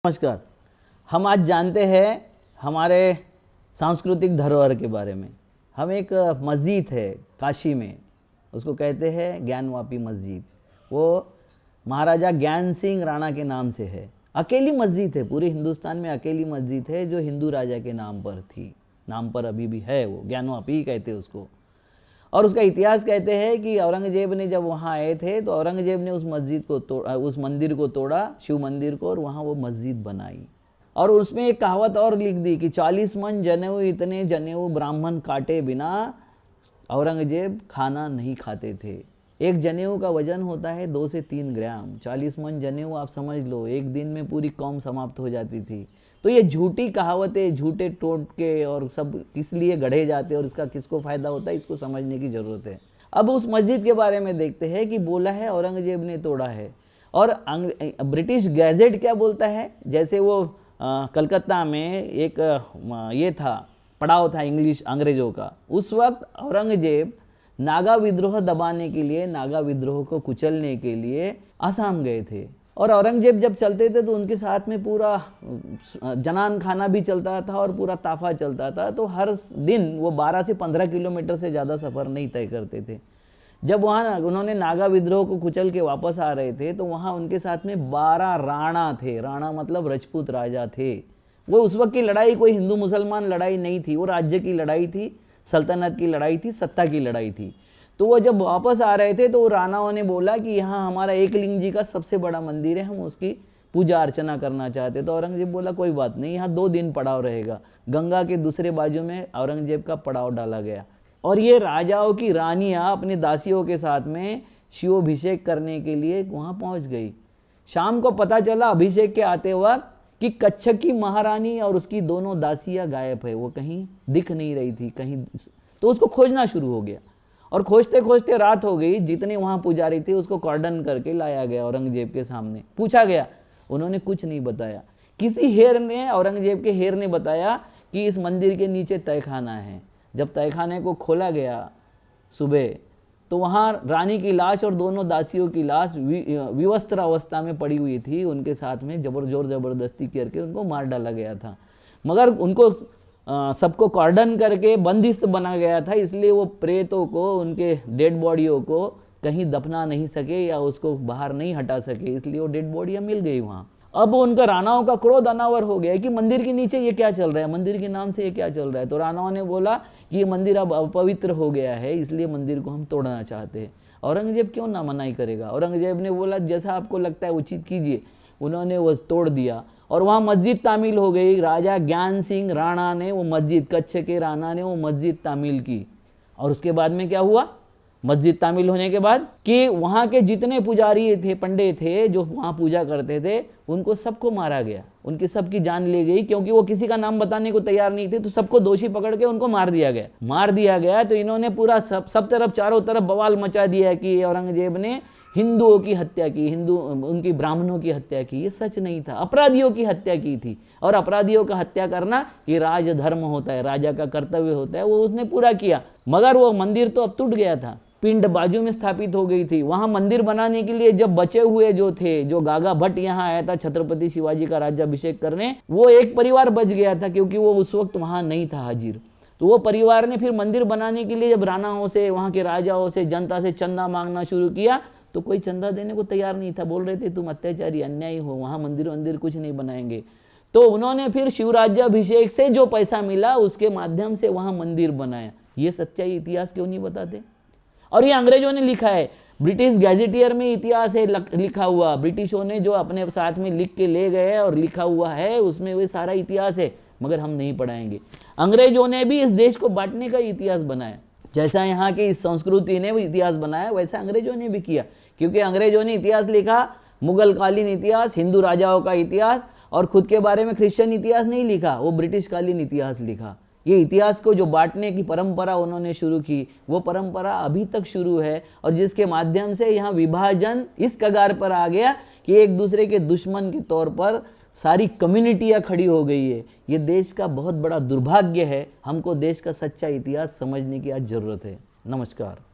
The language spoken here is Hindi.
नमस्कार। हम आज जानते हैं हमारे सांस्कृतिक धरोहर के बारे में। हम एक मस्जिद है काशी में, उसको कहते हैं ज्ञानवापी मस्जिद। वो महाराजा ज्ञान सिंह राणा के नाम से है। अकेली मस्जिद है, पूरे हिंदुस्तान में अकेली मस्जिद है जो हिंदू राजा के नाम पर थी, नाम पर अभी भी है, वो ज्ञानवापी ही कहते हैं उसको। और उसका इतिहास कहते हैं कि औरंगजेब ने जब वहाँ आए थे तो औरंगजेब ने उस मस्जिद को तोड़ा, उस मंदिर को तोड़ा, शिव मंदिर को, और वहाँ वो मस्जिद बनाई। और उसमें एक कहावत और लिख दी कि 40 मन जनेऊ, इतने जनेऊ ब्राह्मण काटे बिना औरंगजेब खाना नहीं खाते थे। एक जनेऊ का वजन होता है 2 से 3 ग्राम। 40 मन जनेऊ आप समझ लो, एक दिन में पूरी कौम समाप्त हो जाती थी। तो ये झूठी कहावतें, झूठे टोटके और सब किस लिए गढ़े जाते हैं और इसका किसको फ़ायदा होता है, इसको समझने की ज़रूरत है। अब उस मस्जिद के बारे में देखते हैं कि बोला है औरंगजेब ने तोड़ा है। और ब्रिटिश गैजेट क्या बोलता है, जैसे वो कलकत्ता में एक ये था, पड़ाव था इंग्लिश अंग्रेज़ों का। उस वक्त औरंगजेब नागा विद्रोह दबाने के लिए, नागा विद्रोह को कुचलने के लिए आसाम गए थे। और औरंगजेब जब चलते थे तो उनके साथ में पूरा जनान खाना भी चलता था और पूरा ताफा चलता था। तो हर दिन वो 12 से 15 किलोमीटर से ज़्यादा सफ़र नहीं तय करते थे। जब वहाँ उन्होंने नागा विद्रोह को कुचल के वापस आ रहे थे तो वहाँ उनके साथ में 12 राणा थे। राणा मतलब राजपूत राजा थे। वो उस वक्त की लड़ाई कोई हिंदू मुसलमान लड़ाई नहीं थी, वो राज्य की लड़ाई थी, सल्तनत की लड़ाई थी, सत्ता की लड़ाई थी। तो वो जब वापस आ रहे थे तो राणाओं ने बोला कि यहाँ हमारा एकलिंग जी का सबसे बड़ा मंदिर है, हम उसकी पूजा अर्चना करना चाहते। तो औरंगजेब बोला कोई बात नहीं, यहाँ 2 दिन पड़ाव रहेगा। गंगा के दूसरे बाजू में औरंगजेब का पड़ाव डाला गया और ये राजाओं की रानियाँ अपने दासियों के साथ में शिवाभिषेक करने के लिए वहाँ पहुँच गई। शाम को पता चला अभिषेक के आते वक्त कि कच्छक की महारानी और उसकी दोनों दासियाँ गायब है, वो कहीं दिख नहीं रही थी कहीं। तो उसको खोजना शुरू हो गया और खोजते खोजते रात हो गई। जितने वहाँ पुजारी थे उसको कॉर्डन करके लाया गया औरंगजेब के सामने, पूछा गया, उन्होंने कुछ नहीं बताया। किसी हेर ने, औरंगजेब के हेर ने बताया कि इस मंदिर के नीचे तहखाना है। जब तहखाने को खोला गया सुबह तो वहाँ रानी की लाश और दोनों दासियों की लाश विवस्त्र अवस्था में पड़ी हुई थी। उनके साथ में जोर ज़बरदस्ती करके उनको मार डाला गया था, मगर उनको सबको कॉर्डन करके बंदिस्त बना गया था, इसलिए वो प्रेतों को, उनके डेड बॉडियों को कहीं दफना नहीं सके या उसको बाहर नहीं हटा सके, इसलिए वो डेड बॉडियाँ मिल गई वहाँ। अब उनका राणाओं का क्रोध अनावर हो गया कि मंदिर के नीचे ये क्या चल रहा है, मंदिर के नाम से ये क्या चल रहा है। तो राणाओं ने बोला कि ये मंदिर अब अपवित्र हो गया है, इसलिए मंदिर को हम तोड़ना चाहते हैं। औरंगजेब क्यों ना मनाही करेगा। औरंगजेब ने बोला जैसा आपको लगता है उचित कीजिए। उन्होंने वो तोड़ दिया और वहाँ मस्जिद तामील हो गई। राजा ज्ञान सिंह राणा ने वो मस्जिद, कच्छ के राणा ने वो मस्जिद तामील की। और उसके बाद में क्या हुआ, मस्जिद तामील होने के बाद कि वहाँ के जितने पुजारी थे, पंडित थे जो वहाँ पूजा करते थे, उनको सबको मारा गया, उनकी सबकी जान ले गई, क्योंकि वो किसी का नाम बताने को तैयार नहीं थे। तो सबको दोषी पकड़ के उनको मार दिया गया। तो इन्होंने पूरा सब तरफ, चारों तरफ बवाल मचा दिया कि औरंगजेब ने हिंदुओं की हत्या की, उनकी ब्राह्मणों की हत्या की। ये सच नहीं था, अपराधियों की हत्या की थी। और अपराधियों का हत्या करना ये राजधर्म होता है, राजा का कर्तव्य होता है, वो उसने पूरा किया। मगर वो मंदिर तो अब टूट गया था, पिंड बाजू में स्थापित हो गई थी। वहाँ मंदिर बनाने के लिए जब बचे हुए जो थे, जो गागा भट्ट यहाँ आया था छत्रपति शिवाजी का राज्याभिषेक करने, वो एक परिवार बच गया था क्योंकि वो उस वक्त वहाँ नहीं था हाजिर। तो वो परिवार ने फिर मंदिर बनाने के लिए जब राणाओं से, वहाँ के राजाओं से, जनता से चंदा मांगना शुरू किया तो कोई चंदा देने को तैयार नहीं था। बोल रहे थे तुम अत्याचारी, अन्यायी हो, वहाँ मंदिर कुछ नहीं बनाएंगे। तो उन्होंने फिर शिवराज्याभिषेक से जो पैसा मिला उसके माध्यम से वहाँ मंदिर बनाया। ये सच्चाई इतिहास क्यों नहीं बताते। और ये अंग्रेजों ने लिखा है, ब्रिटिश गैजेटियर में इतिहास है लिखा हुआ। ब्रिटिशों ने जो अपने साथ में लिख के ले गए और लिखा हुआ है उसमें वो सारा इतिहास है, मगर हम नहीं पढ़ाएंगे। अंग्रेजों ने भी इस देश को बांटने का इतिहास बनाया। जैसा यहाँ की इस संस्कृति ने वो इतिहास बनाया, वैसा अंग्रेजों ने भी किया। क्योंकि अंग्रेजों ने इतिहास लिखा, मुगल कालीन इतिहास, हिंदू राजाओं का इतिहास, और खुद के बारे में क्रिश्चियन इतिहास नहीं लिखा, वो ब्रिटिश कालीन इतिहास लिखा। ये इतिहास को जो बांटने की परंपरा उन्होंने शुरू की, वो परंपरा अभी तक शुरू है, और जिसके माध्यम से यहाँ विभाजन इस कगार पर आ गया कि एक दूसरे के दुश्मन के तौर पर सारी कम्युनिटियाँ खड़ी हो गई है। ये देश का बहुत बड़ा दुर्भाग्य है। हमको देश का सच्चा इतिहास समझने की आज ज़रूरत है। नमस्कार।